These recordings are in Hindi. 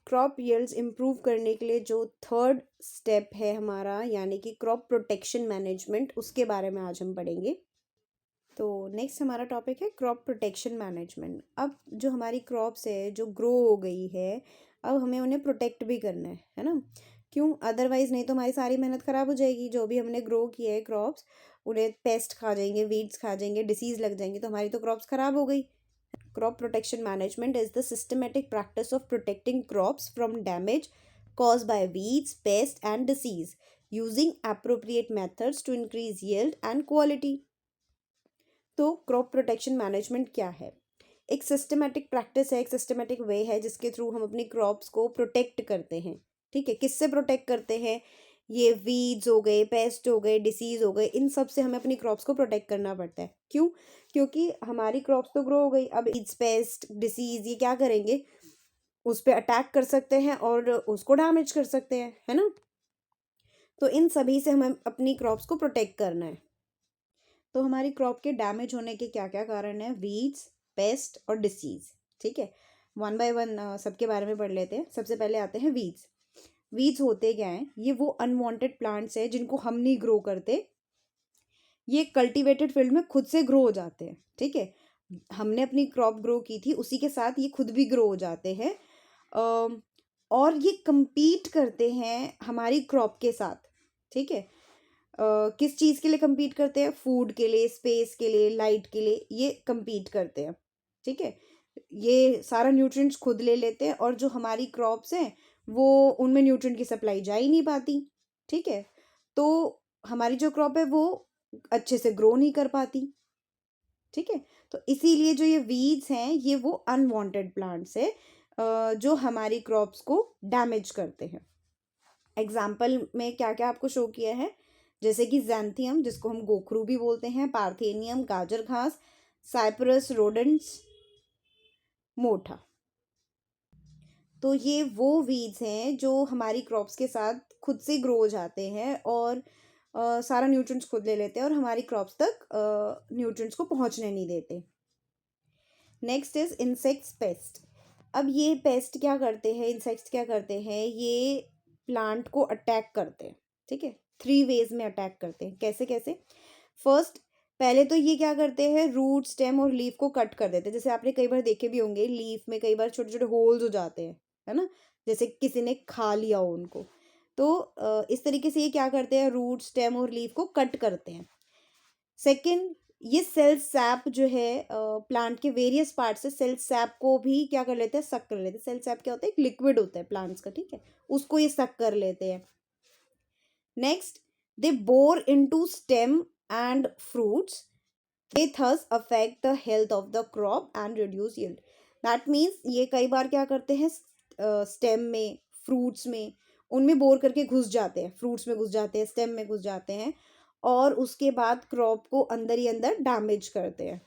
क्रॉप यील्ड्स इम्प्रूव करने के लिए जो थर्ड स्टेप है हमारा, यानी कि क्रॉप प्रोटेक्शन मैनेजमेंट, उसके बारे में आज हम पढ़ेंगे। तो नेक्स्ट हमारा टॉपिक है क्रॉप प्रोटेक्शन मैनेजमेंट। अब जो हमारी क्रॉप्स है जो ग्रो हो गई है, अब हमें उन्हें प्रोटेक्ट भी करना है ना। क्यों? अदरवाइज़ नहीं तो हमारी सारी मेहनत ख़राब हो जाएगी। जो भी हमने ग्रो किया है क्रॉप्स, उन्हें पेस्ट खा जाएंगे, वीड्स खा जाएंगे, डिसीज़ लग जाएंगी, तो हमारी तो क्रॉप्स ख़राब हो गई। Crop protection management is the systematic practice of protecting crops from damage caused by weeds, pests, and disease using appropriate methods to increase yield and quality. तो क्रॉप प्रोटेक्शन मैनेजमेंट क्या है? एक सिस्टमेटिक प्रैक्टिस है, एक सिस्टमेटिक वे है जिसके थ्रू हम अपनी क्रॉप्स को प्रोटेक्ट करते हैं। ठीक है, किससे प्रोटेक्ट करते हैं? ये वीड्स हो गए, पेस्ट हो गए, डिसीज हो गए, इन सब से हमें अपनी क्रॉप्स को प्रोटेक्ट करना पड़ता है। क्यों? क्योंकि हमारी क्रॉप्स तो ग्रो हो गई, अब वीड्स, पेस्ट, डिसीज ये क्या करेंगे? उस पर अटैक कर सकते हैं और उसको डैमेज कर सकते हैं, है ना। तो इन सभी से हमें अपनी क्रॉप्स को प्रोटेक्ट करना है। तो हमारी क्रॉप के डैमेज होने के क्या क्या कारण है? वीड्स, पेस्ट और डिसीज। ठीक है, वन बाय वन सबके बारे में पढ़ लेते हैं। सबसे पहले आते हैं वीड्स। वीड्स होते क्या हैं? ये वो अनवांटेड प्लांट्स हैं जिनको हम नहीं ग्रो करते, ये कल्टीवेटेड फील्ड में खुद से ग्रो हो जाते हैं। ठीक है, हमने अपनी क्रॉप ग्रो की थी, उसी के साथ ये खुद भी ग्रो हो जाते हैं। और ये compete करते हैं हमारी क्रॉप के साथ। ठीक है, किस चीज़ के लिए compete करते हैं? फूड के लिए, स्पेस के लिए, लाइट के लिए, ये compete करते हैं। ठीक है, ये सारा न्यूट्रिएंट्स खुद ले लेते हैं और जो हमारी क्रॉप्स हैं वो उनमें न्यूट्रिएंट की सप्लाई जा ही नहीं पाती। ठीक है, तो हमारी जो क्रॉप है वो अच्छे से ग्रो नहीं कर पाती। ठीक है, तो इसीलिए जो ये वीड्स हैं ये वो अनवांटेड प्लांट्स है जो हमारी क्रॉप्स को डैमेज करते हैं। एग्जाम्पल में क्या क्या आपको शो किया है? जैसे कि जैंथियम, जिसको हम गोखरू भी बोलते हैं, पार्थेनियम, गाजर घास, साइप्रस रोडेंट्स, मोठा। तो ये वो वीड्स हैं जो हमारी क्रॉप्स के साथ खुद से ग्रो हो जाते हैं और सारा न्यूट्रिएंट्स खुद ले लेते हैं और हमारी क्रॉप्स तक न्यूट्रिएंट्स को पहुंचने नहीं देते। Next is insects, paste. अब ये पेस्ट क्या करते हैं, इंसेक्ट्स क्या करते हैं? ये प्लांट को अटैक करते हैं। ठीक है, थ्री वेज में अटैक करते हैं। कैसे कैसे? फर्स्ट, पहले तो ये क्या करते हैं? रूट, स्टेम और लीफ को कट कर देते हैं। जैसे आपने कई बार देखे भी होंगे, लीफ में कई बार छोटे छोटे होल्स हो जाते हैं, है ना, जैसे किसी ने खा लिया हो उनको। तो इस तरीके से ये क्या करते हैं? रूट, स्टेम और लीफ को कट करते हैं। सेकेंड, ये सेल सैप जो है प्लांट के वेरियस पार्ट से सेल सैप को भी क्या कर लेते हैं? सक कर लेते हैं। सेल सैप क्या होता है? एक लिक्विड होता है प्लांट्स का। ठीक है, उसको ये सक कर लेते हैं। Next, they bore into stem and fruits, they thus affect the health of the crop and reduce yield. That means ये कई बार क्या करते हैं? स्टेम में, फ्रूट्स में, उनमें बोर करके घुस जाते हैं, फ्रूट्स में घुस जाते हैं, स्टेम में घुस जाते हैं और उसके बाद क्रॉप को अंदर ही अंदर डैमेज करते हैं।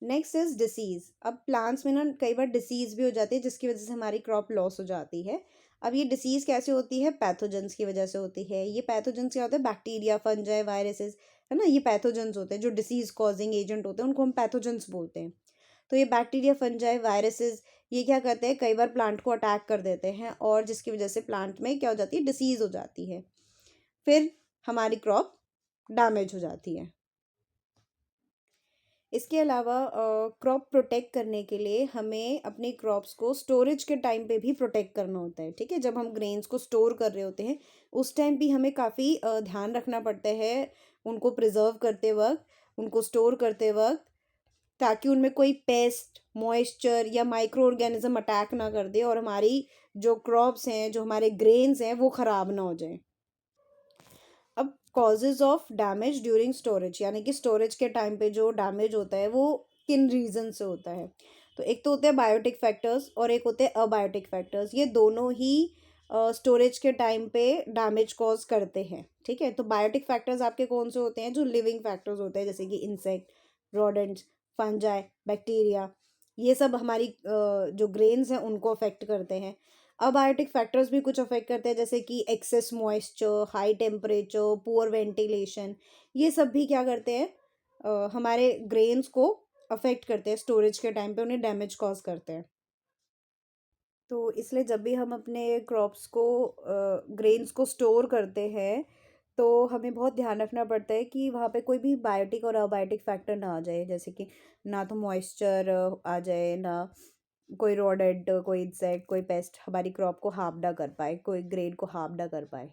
Next is disease. अब प्लांट्स में ना कई बार डिसीज भी हो जाती है जिसकी वजह से हमारी क्रॉप लॉस हो जाती है। अब ये डिसीज कैसे होती है? पैथोजेंस की वजह से होती है। ये पैथोजेंस क्या होता है? बैक्टीरिया, फंजाई, वायरसेस, है ना, ये पैथोजेंस होते हैं जो डिसीज कॉजिंग एजेंट होते हैं, उनको हम पैथोजेंस बोलते हैं। तो ये बैक्टीरिया, फंजाई, वायरसेस ये क्या करते हैं? कई बार प्लांट को अटैक कर देते हैं और जिसकी वजह से प्लांट में क्या हो जाती है? डिसीज हो जाती है, फिर हमारी क्रॉप डैमेज हो जाती है। इसके अलावा क्रॉप प्रोटेक्ट करने के लिए हमें अपनी क्रॉप्स को स्टोरेज के टाइम पे भी प्रोटेक्ट करना होता है। ठीक है, जब हम ग्रेन्स को स्टोर कर रहे होते हैं उस टाइम भी हमें काफ़ी ध्यान रखना पड़ता है उनको प्रिजर्व करते वक्त, उनको स्टोर करते वक्त, ताकि उनमें कोई पेस्ट, मॉइस्चर या माइक्रो ऑर्गेनिज्म अटैक ना कर दे और हमारी जो क्रॉप्स हैं, जो हमारे ग्रेन्स हैं, वो ख़राब ना हो जाए। अब causes of damage during storage, यानी कि स्टोरेज के टाइम पे जो डैमेज होता है वो किन रीज़न से होता है? तो एक तो होते हैं बायोटिक फैक्टर्स और एक होते हैं अबायोटिक फैक्टर्स। ये दोनों ही स्टोरेज के टाइम पे डैमेज कॉज करते हैं। ठीक है, तो बायोटिक फैक्टर्स आपके कौन से होते हैं? जो लिविंग फैक्टर्स होते हैं, जैसे कि इंसेक्ट, रोडेंट्स, फंजाई, बैक्टीरिया, ये सब हमारी जो ग्रेन्स हैं उनको अफेक्ट करते हैं। अबायोटिक फैक्टर्स भी कुछ अफेक्ट करते हैं, जैसे कि excess moisture, high temperature, poor ventilation, ये सब भी क्या करते हैं? हमारे ग्रेन्स को अफेक्ट करते हैं, स्टोरेज के टाइम पे उन्हें डैमेज कॉज करते हैं। तो इसलिए जब भी हम अपने क्रॉप्स को ग्रेन्स को स्टोर करते हैं तो हमें बहुत ध्यान रखना पड़ता है कि वहाँ पे कोई भी बायोटिक और अबायोटिक फैक्टर ना आ जाए, जैसे कि ना तो मॉइस्चर आ जाए, ना कोई रोडेंट, कोई इंसेक्ट, कोई पेस्ट हमारी क्रॉप को हार्म ना कर पाए, कोई ग्रेन को हार्म ना कर पाए।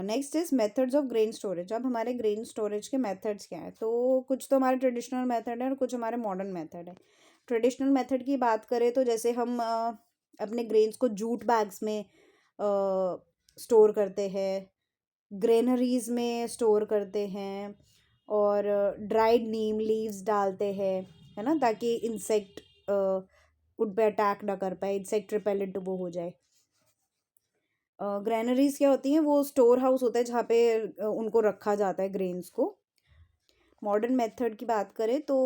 Next is methods of grain storage. अब हमारे ग्रेन स्टोरेज के मेथड्स क्या हैं, तो कुछ तो हमारे ट्रेडिशनल मेथड है और कुछ हमारे मॉडर्न मेथड है। ट्रेडिशनल मेथड की बात करें तो जैसे हम अपने ग्रेन्स को जूट बैग्स में स्टोर करते हैं, ग्रेनरीज में स्टोर करते हैं, और ड्राइड नीम लीव्स डालते हैं, है ना, ताकि इंसेक्ट उन पे अटैक ना कर पाए, इंसेक्ट रिपेलेंट वो हो जाए। ग्रैनरीज क्या होती हैं, वो स्टोर हाउस होता है जहाँ पे उनको रखा जाता है ग्रेन्स को। मॉडर्न मेथड की बात करें तो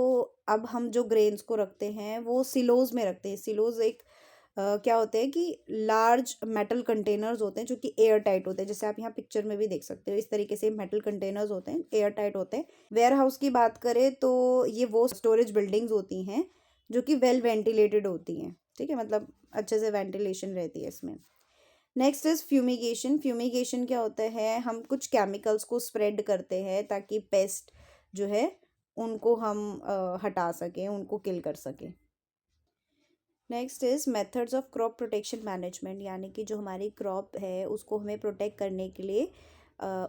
अब हम जो ग्रेन्स को रखते हैं वो सिलोज में रखते हैं। सिलोज एक क्या होते हैं कि लार्ज मेटल कंटेनर्स होते हैं जो कि एयर टाइट होते हैं, जैसे आप यहाँ पिक्चर में भी देख सकते हो, इस तरीके से मेटल कंटेनर्स होते हैं, एयर टाइट होते हैं। वेयर हाउस की बात करें तो ये वो स्टोरेज बिल्डिंग्स होती हैं जो कि वेल वेंटिलेटेड होती हैं, ठीक है, मतलब अच्छे से वेंटिलेशन रहती है इसमें। Next is fumigation. फ्यूमिगेशन क्या होता है, हम कुछ केमिकल्स को स्प्रेड करते हैं ताकि पेस्ट जो है उनको हम हटा सकें, उनको किल कर सकें। Next is methods of crop protection management, यानी कि जो हमारी क्रॉप है उसको हमें प्रोटेक्ट करने के लिए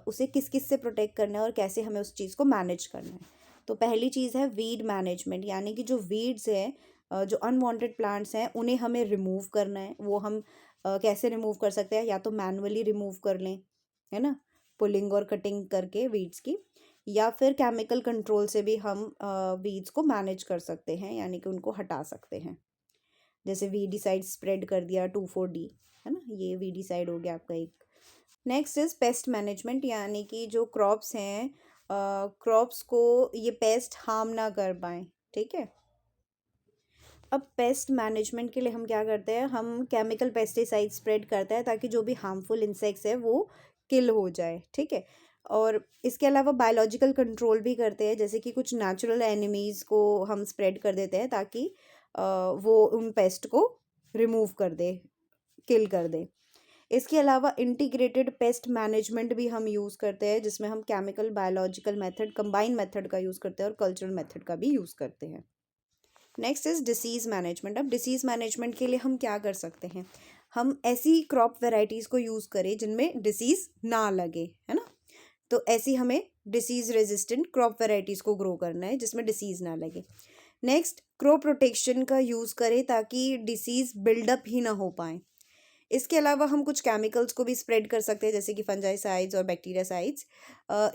उसे किस किस से प्रोटेक्ट करना है और कैसे हमें उस चीज़ को मैनेज करना है। तो पहली चीज़ है वीड मैनेजमेंट, यानी कि जो वीड्स हैं, जो अनवांटेड प्लांट्स हैं, उन्हें हमें रिमूव करना है। वो हम कैसे रिमूव कर सकते हैं, या तो मैनुअली रिमूव कर लें, है ना, पुलिंग और कटिंग करके वीड्स की, या फिर केमिकल कंट्रोल से भी हम वीड्स को मैनेज कर सकते हैं, यानी कि उनको हटा सकते हैं। जैसे वीडीसाइड स्प्रेड कर दिया 2,4-D, है ना, ये वीडीसाइड हो गया आपका एक। नेक्स्ट इज पेस्ट मैनेजमेंट, यानी कि जो क्रॉप्स हैं, क्रॉप्स को ये पेस्ट हार्म ना कर पाए, ठीक है। अब पेस्ट मैनेजमेंट के लिए हम क्या करते हैं, हम केमिकल पेस्टिसाइड स्प्रेड करते हैं ताकि जो भी हार्मफुल इंसेक्ट्स है वो किल हो जाए, ठीक है। और इसके अलावा बायोलॉजिकल कंट्रोल भी करते हैं, जैसे कि कुछ नेचुरल एनिमीज़ को हम स्प्रेड कर देते हैं ताकि वो उन पेस्ट को रिमूव कर दे, किल कर दे। इसके अलावा इंटीग्रेटेड पेस्ट मैनेजमेंट भी हम यूज़ करते हैं, जिसमें हम chemical biological method combine method का यूज़ करते हैं और कल्चरल मेथड का भी यूज़ करते हैं। Next is disease management. अब डिसीज़ मैनेजमेंट के लिए हम क्या कर सकते हैं, हम ऐसी क्रॉप वेराइटीज़ को यूज़ करें जिनमें डिसीज़ ना लगे, है ना। तो ऐसी हमें डिसीज़ रेजिस्टेंट क्रॉप वेराइटीज़ को ग्रो करना है जिसमें डिसीज़ ना लगे। नेक्स्ट, क्रॉप प्रोटेक्शन का यूज़ करें ताकि डिसीज़ बिल्डअप ही ना हो पाए। इसके अलावा हम कुछ केमिकल्स को भी स्प्रेड कर सकते हैं, जैसे कि फंजाइसाइड्स और बैक्टीरियासाइड्स।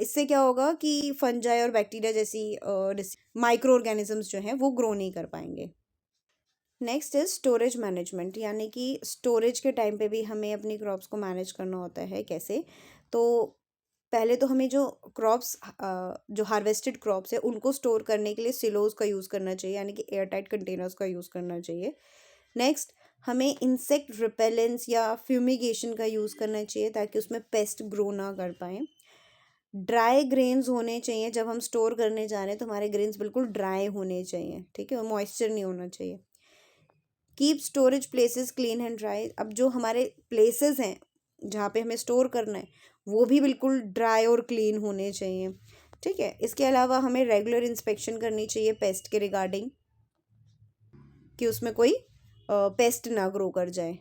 इससे क्या होगा कि फंजाई और बैक्टीरिया जैसी माइक्रो ऑर्गेनिजम्स जो हैं वो ग्रो नहीं कर पाएंगे। नेक्स्ट इज स्टोरेज मैनेजमेंट, यानी कि स्टोरेज के टाइम पे भी हमें अपनी क्रॉप्स को मैनेज करना होता है। कैसे, तो पहले तो हमें जो क्रॉप्स, जो हार्वेस्टेड क्रॉप्स है उनको स्टोर करने के लिए सिलोज का यूज़ करना चाहिए, यानी कि एयर टाइट कंटेनर्स का यूज़ करना चाहिए। नेक्स्ट, हमें इंसेक्ट रिपेलेंस या फ्यूमिगेशन का यूज़ करना चाहिए ताकि उसमें पेस्ट ग्रो ना कर पाएँ। ड्राई ग्रेन्स होने चाहिए, जब हम स्टोर करने जा रहे हैं तो हमारे ग्रेन्स बिल्कुल ड्राई होने चाहिए, ठीक है, और मॉइस्चर नहीं होना चाहिए। Keep storage places clean and dry. अब जो हमारे प्लेसेस हैं जहाँ पे हमें स्टोर करना है वो भी बिल्कुल ड्राई और क्लीन होने चाहिए, ठीक है। इसके अलावा हमें रेगुलर इंस्पेक्शन करनी चाहिए पेस्ट के रिगार्डिंग, कि उसमें कोई पेस्ट ना ग्रो कर जाए।